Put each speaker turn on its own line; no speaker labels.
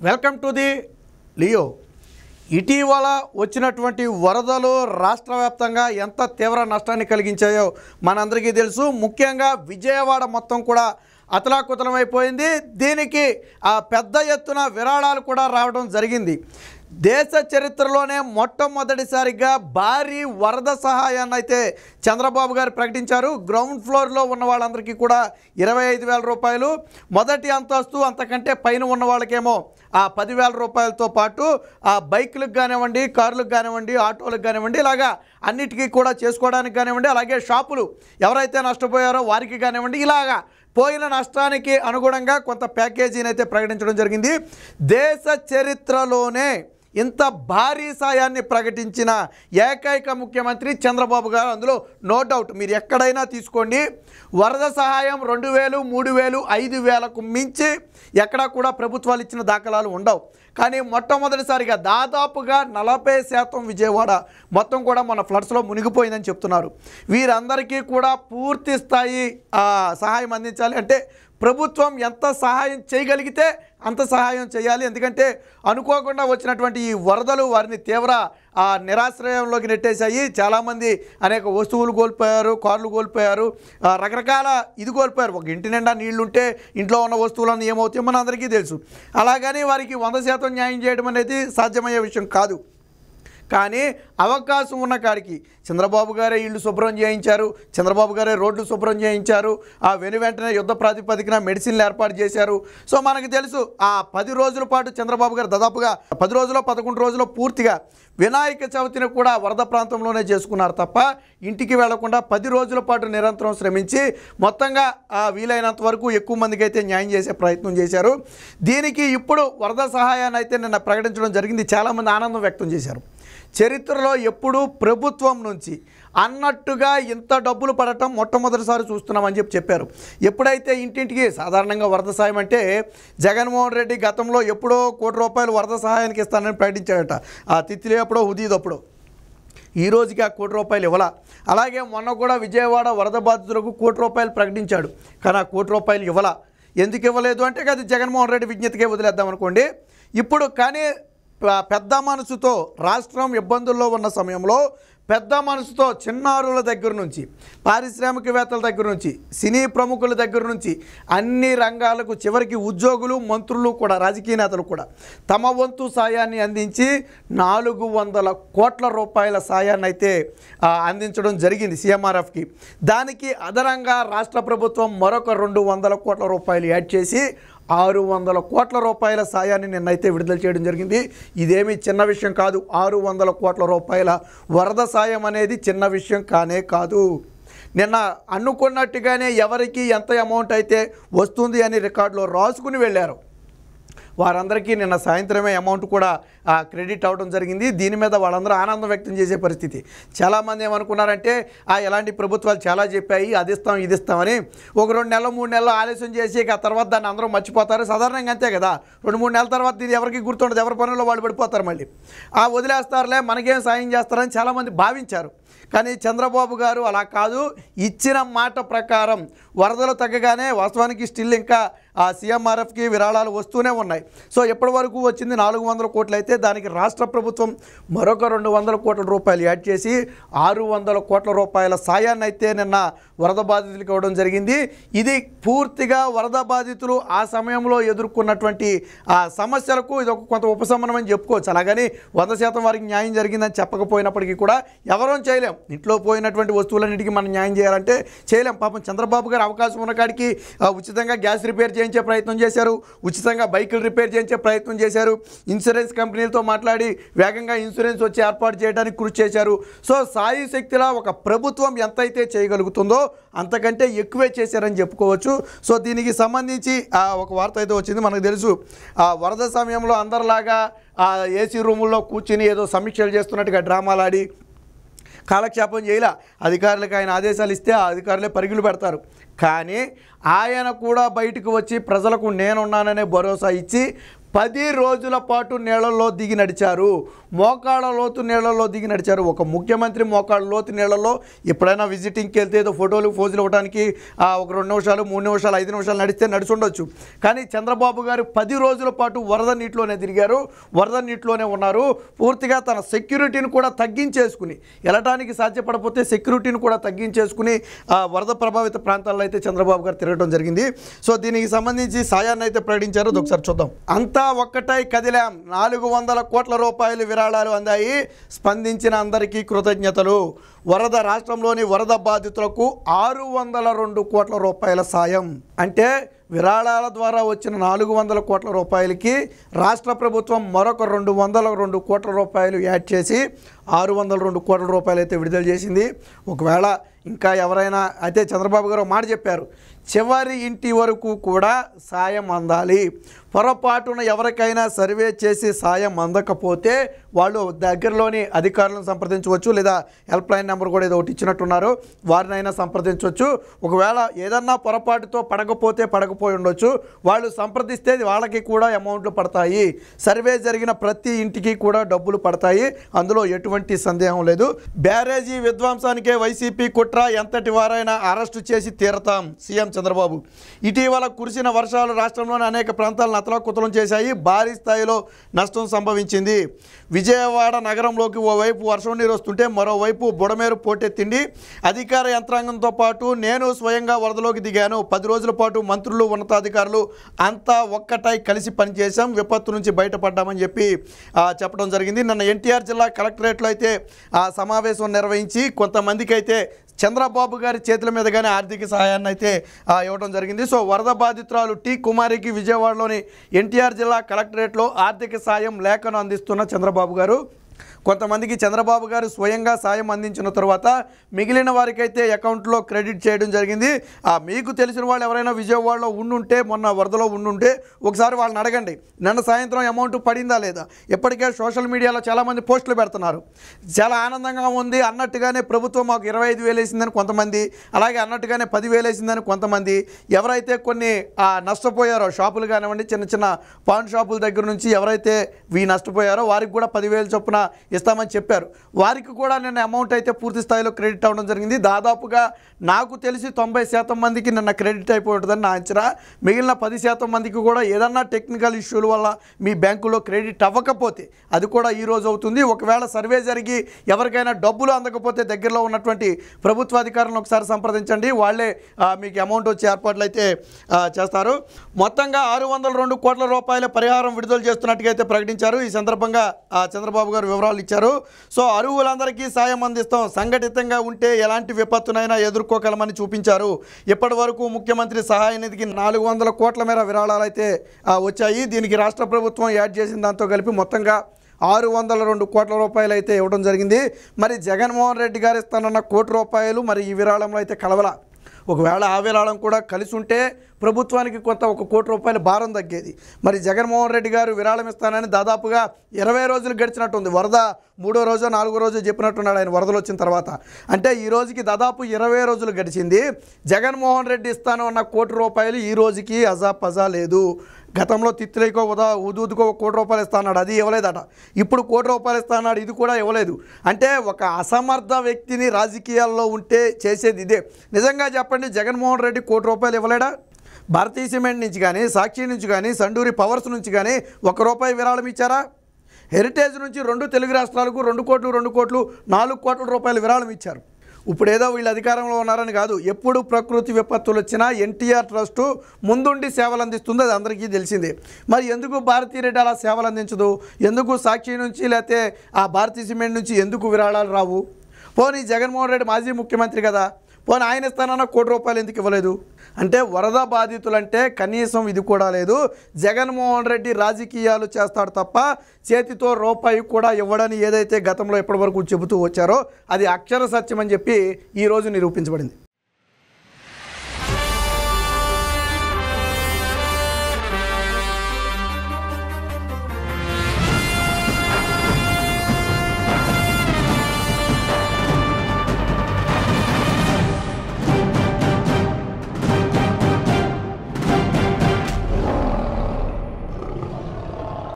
Welcome to the Leo. ఇటీవల వచ్చినటువంటి వరదలు రాష్ట్ర వ్యాప్తంగా ఎంత తీవ్ర నష్టాన్ని కలిగించాయో మనందరికీ తెలుసు. ముఖ్యంగా విజయవాడ మొత్తం కూడా అతలాకుతలమైపోయింది. దీనికి పెద్ద ఎత్తున విరాళాలు కూడా రావడం జరిగింది. దేశ చరిత్రలోనే మొట్టమొదటిసారిగా భారీ వరద సహాయాన్ని అయితే చంద్రబాబు గారు ప్రకటించారు. గ్రౌండ్ ఫ్లోర్లో ఉన్న వాళ్ళందరికీ కూడా 25,000 రూపాయలు, మొదటి అంతస్తు అంతకంటే పైన ఉన్న వాళ్ళకేమో 10,000 రూపాయలతో పాటు బైకులకు కానివ్వండి, కార్లకు కానివ్వండి, ఆటోలకు కానివ్వండి, ఇలాగా అన్నిటికీ కూడా చేసుకోవడానికి కానివ్వండి, అలాగే షాపులు ఎవరైతే నష్టపోయారో వారికి కానివ్వండి, ఇలాగా పోయిన నష్టానికి అనుగుణంగా కొంత ప్యాకేజీని అయితే ప్రకటించడం జరిగింది. దేశ చరిత్రలోనే ఇంత భారీ సాయాన్ని ప్రకటించిన ఏకైక ముఖ్యమంత్రి చంద్రబాబు గారు. అందులో నో డౌట్. మీరు ఎక్కడైనా తీసుకోండి, వరద సహాయం 2,000, 3,000, 5,000కు మించి ఎక్కడా కూడా ప్రభుత్వాలు ఇచ్చిన దాఖలాలు ఉండవు. కానీ మొట్టమొదటిసారిగా దాదాపుగా 40% విజయవాడ మొత్తం కూడా మన ఫ్లడ్స్లో మునిగిపోయిందని చెప్తున్నారు. వీరందరికీ కూడా పూర్తి స్థాయి సహాయం అందించాలి. అంటే ప్రభుత్వం ఎంత సహాయం చేయగలిగితే అంత సహాయం చేయాలి. ఎందుకంటే అనుకోకుండా వచ్చినటువంటి ఈ వరదలు వారిని తీవ్ర నిరాశ్రయంలోకి నెట్టేశాయి. చాలామంది అనేక వస్తువులు కోల్పోయారు, కార్లు కోల్పోయారు, రకరకాల ఇది కోల్పోయారు. ఒక ఇంటి నిండా నీళ్లుంటే ఇంట్లో ఉన్న వస్తువులన్నీ ఏమవుతాయో మన అందరికీ తెలుసు. అలాగని వారికి 100% న్యాయం చేయడం అనేది సాధ్యమయ్యే విషయం కాదు. కానీ అవకాశం ఉన్న కాడికి చంద్రబాబు గారే ఇళ్ళు శుభ్రం చేయించారు, చంద్రబాబు గారే రోడ్లు శుభ్రం చేయించారు, వెంటనే యుద్ధ ప్రాతిపదికన మెడిసిన్లు ఏర్పాటు చేశారు. సో మనకు తెలుసు 10 రోజుల పాటు చంద్రబాబు గారు దాదాపుగా 10 రోజులు 11 రోజులు పూర్తిగా వినాయక చవితిని కూడా వరద ప్రాంతంలోనే చేసుకున్నారు తప్ప ఇంటికి వెళ్లకుండా 10 రోజుల పాటు నిరంతరం శ్రమించి మొత్తంగా వీలైనంత వరకు ఎక్కువ మందికి అయితే న్యాయం చేసే ప్రయత్నం చేశారు. దీనికి ఇప్పుడు వరద సహాయాన్ని అయితే నిన్న ప్రకటించడం జరిగింది. చాలామంది ఆనందం వ్యక్తం చేశారు. చరిత్రలో ఎప్పుడూ ప్రభుత్వం నుంచి అన్నట్టుగా ఇంత డబ్బులు పడటం మొట్టమొదటిసారి చూస్తున్నామని చెప్పారు. ఎప్పుడైతే ఇంటింటికి సాధారణంగా వరద సహాయం అంటే జగన్మోహన్ రెడ్డి గతంలో ఎప్పుడో ₹1,00,00,000 వరద సహాయానికి ఇస్తానని ప్రకటించాడట. తిత్తిలి ఎప్పుడో హుదీదప్పుడో. ఈ రోజుకి ₹1,00,00,000 ఇవ్వాల. అలాగే మొన్న కూడా విజయవాడ వరద బాధితులకు ₹1,00,00,000 ప్రకటించాడు. కానీ ₹1,00,00,000 ఇవ్వాల. ఎందుకు ఇవ్వలేదు అంటే అది జగన్మోహన్ రెడ్డి విజ్ఞతకే వదిలేద్దాం అనుకోండి. ఇప్పుడు కానీ పెద్ద మనసుతో రాష్ట్రం ఇబ్బందుల్లో ఉన్న సమయంలో పెద్ద మనసుతో చిన్నారుల దగ్గర నుంచి, పారిశ్రామికవేత్తల దగ్గర నుంచి, సినీ ప్రముఖుల దగ్గర నుంచి అన్ని రంగాలకు చివరికి ఉద్యోగులు, మంత్రులు కూడా, రాజకీయ నేతలు కూడా తమ వంతు సాయాన్ని అందించి 400 కోట్ల రూపాయల సాయాన్ని అయితే అందించడం జరిగింది సీఎంఆర్ఎఫ్కి. దానికి అదనంగా రాష్ట్ర ప్రభుత్వం మరొక 200 కోట్ల రూపాయలు యాడ్ చేసి 600 కోట్ల రూపాయల సాయాన్ని నిన్నైతే విడుదల చేయడం జరిగింది. ఇదేమీ చిన్న విషయం కాదు. 600 కోట్ల రూపాయల వరద సాయం అనేది చిన్న విషయం కానే కాదు. నిన్న అనుకున్నట్టుగానే ఎవరికి ఎంత అమౌంట్ అయితే వస్తుంది అని రికార్డులో రాసుకుని వెళ్ళారు వారందరికీ నిన్న సాయంత్రమే అమౌంట్ కూడా క్రెడిట్ అవ్వడం జరిగింది. దీని మీద వాళ్ళందరూ ఆనందం వ్యక్తం చేసే పరిస్థితి. చాలామంది ఏమనుకున్నారంటే ఎలాంటి ప్రభుత్వాలు చాలా చెప్పాయి, అది ఇస్తాం ఇది ఇస్తామని. ఒక 2 నెలలు 3 నెలలు ఆలస్యం చేసి ఆ తర్వాత దాన్ని అందరూ మర్చిపోతారు. సాధారణంగా అంతే కదా. 2-3 నెలల తర్వాత దీన్ని ఎవరికి గుర్తుండదు, ఎవరి పనుల్లో వాళ్ళు పడిపోతారు. మళ్ళీ వదిలేస్తారులే, మనకేం సాయం చేస్తారని చాలామంది భావించారు. కానీ చంద్రబాబు గారు అలా కాదు. ఇచ్చిన మాట ప్రకారం వరదలు తగ్గగానే వాస్తవానికి స్టిల్ ఇంకా సీఎంఆర్ఎఫ్కి విరాళాలు వస్తూనే ఉన్నాయి. సో ఎప్పటి వరకు వచ్చింది 400 కోట్లు అయితే దానికి రాష్ట్ర ప్రభుత్వం మరొక 200 కోట్ల రూపాయలు యాడ్ చేసి 600 కోట్ల రూపాయల సాయాన్ని అయితే నిన్న వరద బాధితులకు ఇవ్వడం జరిగింది. ఇది పూర్తిగా వరద బాధితులు ఆ సమయంలో ఎదుర్కొన్నటువంటి సమస్యలకు ఇది ఒక కొంత ఉపశమనం అని చెప్పుకోవచ్చు. అలాగని 100% వారికి న్యాయం జరిగిందని చెప్పకపోయినప్పటికీ కూడా ఎవరూ చేయలేం. ఇంట్లో పోయినటువంటి వస్తువులన్నిటికీ మనం న్యాయం చేయాలంటే చేయలేం. పాపం చంద్రబాబు గారు అవకాశం ఉన్న కాడికి ఉచితంగా గ్యాస్ రిపేర్ చేయించే ప్రయత్నం చేశారు, ఉచితంగా బైకులు రిపేర్ చేయించే ప్రయత్నం చేశారు, ఇన్సూరెన్స్ కంపెనీలతో మాట్లాడి వేగంగా ఇన్సూరెన్స్ వచ్చి ఏర్పాటు చేయడానికి కృషి చేశారు. సో సాయి శక్తిలా ఒక ప్రభుత్వం ఎంతైతే చేయగలుగుతుందో అంతకంటే ఎక్కువే చేశారని చెప్పుకోవచ్చు. సో దీనికి సంబంధించి ఒక వార్త అయితే వచ్చింది. మనకు తెలుసు వరద సమయంలో అందరిలాగా ఏసీ రూముల్లో కూర్చుని ఏదో సమీక్షలు చేస్తున్నట్టుగా డ్రామాలాడి కాలక్షేపం చేయాల. అధికారులకు ఆయన ఆదేశాలు ఇస్తే ఆ అధికారులే పరుగులు పెడతారు. కానీ ఆయన కూడా బయటకు వచ్చి ప్రజలకు నేనున్నాననే భరోసా ఇచ్చి 10 రోజుల పాటు నీళ్లలో దిగి నడిచారు. మోకాళ్ళ లోతు నీళ్లలో దిగి నడిచారు. ఒక ముఖ్యమంత్రి మోకాళ్ళ లోతు నీళ్లలో ఎప్పుడైనా విజిటింగ్కి వెళ్తే ఏదో ఫోజులు ఇవ్వడానికి ఒక 2 నిమిషాలు 3 నిమిషాలు 5 నిమిషాలు నడిచి ఉండొచ్చు. కానీ చంద్రబాబు గారు 10 రోజుల పాటు వరద నీటిలోనే తిరిగారు, వరద నీటిలోనే ఉన్నారు. పూర్తిగా తన సెక్యూరిటీని కూడా తగ్గించేసుకుని, వెళ్ళటానికి సాధ్యపడకపోతే సెక్యూరిటీని కూడా తగ్గించేసుకుని వరద ప్రభావిత ప్రాంతాల్లో అయితే చంద్రబాబు గారు తిరగడం జరిగింది. సో దీనికి సంబంధించి సాయాన్ని అయితే ప్రకటించారు. ఒకసారి చూద్దాం. అంతా ఒక్కటై కదిలాం, 400 కోట్ల రూపాయలు విరాళాలు అందాయి, స్పందించిన అందరికీ కృతజ్ఞతలు. వరద రాష్ట్రంలోని వరద బాధితులకు 602 కోట్ల రూపాయల సాయం. అంటే విరాళాల ద్వారా వచ్చిన 400 కోట్ల రూపాయలకి రాష్ట్ర ప్రభుత్వం మరొక 202 కోట్ల రూపాయలు యాడ్ చేసి 602 కోట్ల రూపాయలు అయితే విడుదల చేసింది. ఒకవేళ ఇంకా ఎవరైనా అయితే చంద్రబాబు గారు మాట చెప్పారు, చివరి ఇంటి వరకు కూడా సాయం అందాలి. పొరపాటున ఎవరికైనా సర్వే చేసి సాయం అందకపోతే వాళ్ళు దగ్గరలోని అధికారులను సంప్రదించవచ్చు, లేదా హెల్ప్ లైన్ నెంబర్ కూడా ఏదో ఒకటి ఇచ్చినట్టున్నారు, వారినైనా సంప్రదించవచ్చు. ఒకవేళ ఏదన్నా పొరపాటుతో పడకపోయి ఉండొచ్చు, వాళ్ళు సంప్రదిస్తే వాళ్ళకి కూడా అమౌంట్లు పడతాయి. సర్వే జరిగిన ప్రతి ఇంటికి కూడా డబ్బులు పడతాయి, అందులో ఎటువంటి సందేహం లేదు. బ్యారేజీ విధ్వంసానికే వైసీపీ కుట్ర, ఎంతటి వారైనా అరెస్టు చేసి తీరతాం, సీఎం చంద్రబాబు. ఇటీవల కురిసిన వర్షాలు రాష్ట్రంలోని అనేక ప్రాంతాలను అతలాకుతలం చేశాయి, భారీ స్థాయిలో నష్టం సంభవించింది. విజయవాడ నగరంలోకి ఓవైపు వర్షం నీరు వస్తుంటే మరోవైపు బుడమేరు పోటెత్తింది. అధికార యంత్రాంగంతో పాటు నేను స్వయంగా వరదలోకి దిగాను. 10 రోజుల పాటు మంత్రులు, ఉన్నతాధికారులు అంతా ఒక్కటై కలిసి పనిచేశాం, విపత్తు నుంచి బయటపడ్డామని చెప్పి చెప్పడం జరిగింది. నిన్న ఎన్టీఆర్ జిల్లా కలెక్టరేట్లో అయితే సమావేశం నిర్వహించి కొంతమందికి అయితే చంద్రబాబు గారి చేతుల మీదుగానే ఆర్థిక సహాయాన్ని అయితే ఇవ్వడం జరిగింది. సో వరద బాధితురాలు టి కుమారికి విజయవాడలోని ఎన్టీఆర్ జిల్లా కలెక్టరేట్లో ఆర్థిక సాయం లేఖను అందిస్తున్న చంద్రబాబు గారు, కొంతమందికి చంద్రబాబు గారు స్వయంగా సాయం అందించిన తర్వాత మిగిలిన వారికైతే అకౌంట్లో క్రెడిట్ చేయడం జరిగింది. మీకు తెలిసిన వాళ్ళు ఎవరైనా విజయవాడలో ఉండుంటే, మొన్న వరదలో ఉండుంటే ఒకసారి వాళ్ళని అడగండి, నిన్న సాయంత్రం అమౌంట్ పడిందా లేదా. ఇప్పటికే సోషల్ మీడియాలో చాలామంది పోస్టులు పెడుతున్నారు, చాలా ఆనందంగా ఉంది అన్నట్టుగానే ప్రభుత్వం మాకు 25,000 వేసిందని కొంతమంది, అలాగే అన్నట్టుగానే 10,000 వేసిందని కొంతమంది. ఎవరైతే కొన్ని నష్టపోయారో, షాపులు కానివ్వండి, చిన్న చిన్న పాన్ షాపుల దగ్గర నుంచి ఎవరైతే నష్టపోయారో వారికి కూడా 10,000 చొప్పున ఇస్తామని చెప్పారు. వారికి కూడా నిన్న అమౌంట్ అయితే పూర్తి స్థాయిలో క్రెడిట్ అవ్వడం జరిగింది. దాదాపుగా నాకు తెలిసి 90% మందికి నిన్న క్రెడిట్ అయిపోయి ఉంటుందని నా అంచనా. మిగిలిన 10% మందికి కూడా ఏదన్నా టెక్నికల్ ఇష్యూల వల్ల మీ బ్యాంకులో క్రెడిట్ అవ్వకపోతే అది కూడా ఈరోజు అవుతుంది. ఒకవేళ సర్వే జరిగి ఎవరికైనా డబ్బులు అందకపోతే దగ్గరలో ఉన్నటువంటి ప్రభుత్వ అధికారులను ఒకసారి సంప్రదించండి, వాళ్ళే మీకు అమౌంట్ వచ్చే ఏర్పాట్లు అయితే చేస్తారు. మొత్తంగా 602 కోట్ల రూపాయల పరిహారం విడుదల చేస్తున్నట్టుగా అయితే ప్రకటించారు. ఈ సందర్భంగా చంద్రబాబు గారు వివరాలు ఇచ్చారు. సో అర్హులందరికీ సాయం అందిస్తాం, సంఘటితంగా ఉంటే ఎలాంటి విపత్తునైనా ఎదుర్కోగలమని చూపించారు. ఇప్పటి వరకు ముఖ్యమంత్రి సహాయ నిధికి 400 కోట్ల మేర విరాళాలు అయితే వచ్చాయి. దీనికి రాష్ట్ర ప్రభుత్వం యాడ్ చేసిన దాంతో కలిపి మొత్తంగా 602 కోట్ల రూపాయలు అయితే ఇవ్వడం జరిగింది. మరి జగన్మోహన్ రెడ్డి గారు ఇస్తానన్న ₹1 మరి ఈ విరాళంలో అయితే కలవల. ఒకవేళ ఆ విరాళం కూడా కలిసి ఉంటే ప్రభుత్వానికి కొంత ₹1 భారం తగ్గేది. మరి జగన్మోహన్ రెడ్డి గారు విరాళం ఇస్తానని దాదాపుగా 20 రోజులు గడిచినట్టుంది. వరద 3వ రోజో 4వ రోజో చెప్పినట్టున్నాడు ఆయన వరదలు వచ్చిన తర్వాత. అంటే ఈ రోజుకి దాదాపు 20 రోజులు గడిచింది. జగన్మోహన్ రెడ్డి ఇస్తాను అన్న ₹1 ఈ రోజుకి అజాపజా లేదు. గతంలో తిత్తులేకో ఉదూదుకో ₹1 ఇస్తా అన్నాడు, అది ఇవ్వలేదట. ఇప్పుడు ₹1 ఇస్తా అన్నాడు, ఇది కూడా ఇవ్వలేదు. అంటే ఒక అసమర్థ వ్యక్తిని రాజకీయాల్లో ఉంటే చేసేది ఇదే. నిజంగా చెప్పండి, జగన్మోహన్ రెడ్డి ₹1 ఇవ్వలేడా? భారతీయ సిమెంట్ నుంచి కానీ, సాక్షి నుంచి కానీ, సండూరి పవర్స్ నుంచి కానీ ₹1 విరాళం ఇచ్చారా? హెరిటేజ్ నుంచి 2 తెలుగు రాష్ట్రాలకు 2 కోట్లు 4 కోట్ల రూపాయలు విరాళం ఇచ్చారు. ఇప్పుడు ఏదో వీళ్ళు అధికారంలో ఉన్నారని కాదు, ఎప్పుడు ప్రకృతి విపత్తులు వచ్చినా ఎన్టీఆర్ ట్రస్టు ముందుండి సేవలు అందిస్తుంది, అది అందరికీ తెలిసిందే. మరి ఎందుకు భారతీరెడ్డి అలా సేవలు అందించదు? ఎందుకు సాక్షి నుంచి లేకపోతే ఆ భారతీయ సిమెంట్ నుంచి ఎందుకు విరాళాలు రావు? పోనీ జగన్మోహన్ రెడ్డి మాజీ ముఖ్యమంత్రి కదా, పోనీ ఆయన ఇస్తానన్న ₹1 ఎందుకు ఇవ్వలేదు? అంటే వరద బాధితులంటే కనీసం ఇది కూడా లేదు. జగన్మోహన్ రెడ్డి రాజకీయాలు చేస్తాడు తప్ప చేతితో రూపాయి కూడా ఇవ్వడని ఏదైతే గతంలో ఇప్పటివరకు చెబుతూ వచ్చారో అది అక్షర సత్యం అని చెప్పి ఈరోజు నిరూపించబడింది.